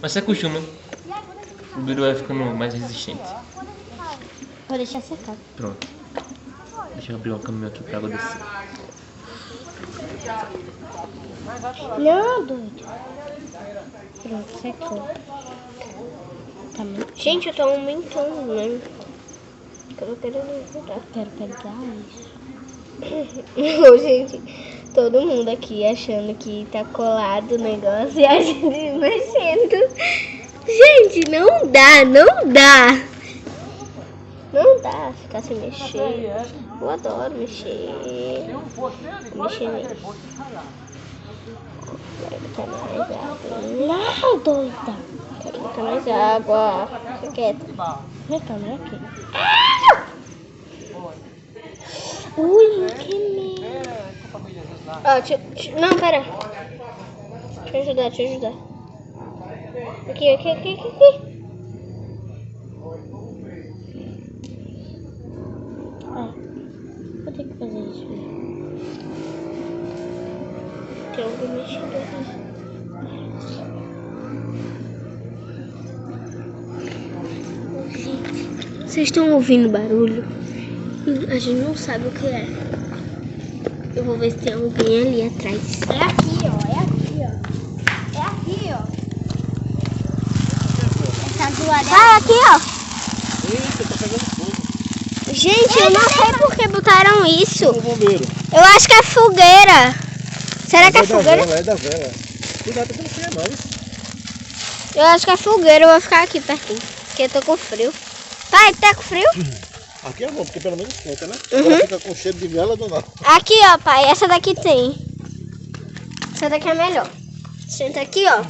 Mas você acostuma. O biru vai ficando mais resistente. Vou deixar secar. Pronto. Deixa eu abrir o caminho aqui pra água descer. Não, doido. Pronto, secou. Tá muito... Gente, eu tô aumentando, né? Eu tô querendo ajudar. Quero pegar isso. Ô, gente, todo mundo aqui achando que tá colado o negócio e a gente mexendo. Gente, não dá, não dá. Não dá ficar sem mexer. Eu adoro mexer. Mexer nele. Quero botar mais água. Não, doida. Quero botar mais água. Fica quieta. Vem cá, vem aqui. Ui, que medo. Ó, não, pera. Deixa eu ajudar. Aqui. Ai, vou ter que fazer isso mesmo. Tem algo mexendo aqui. Vocês estão ouvindo barulho? A gente não sabe o que é. Eu vou ver se tem alguém ali atrás. É aqui, ó. É aqui, ó. Essa do areia. Ah, aqui, ó. Eita, tá pegando fogo. Gente, eu não sei por que botaram isso. O bombeiro. Eu acho que é fogueira. Será que é fogueira? É da vela. Cuidado pra não queimar, hein? Eu acho que é fogueira. Eu vou ficar aqui pertinho. Porque eu tô com frio. Pai, tá com frio? Aqui é bom, porque pelo menos esquenta, né? Uhum. Ela fica com cheiro de vela do nada. Aqui, ó, pai. Essa daqui tem. Essa daqui é melhor. Senta aqui, ó.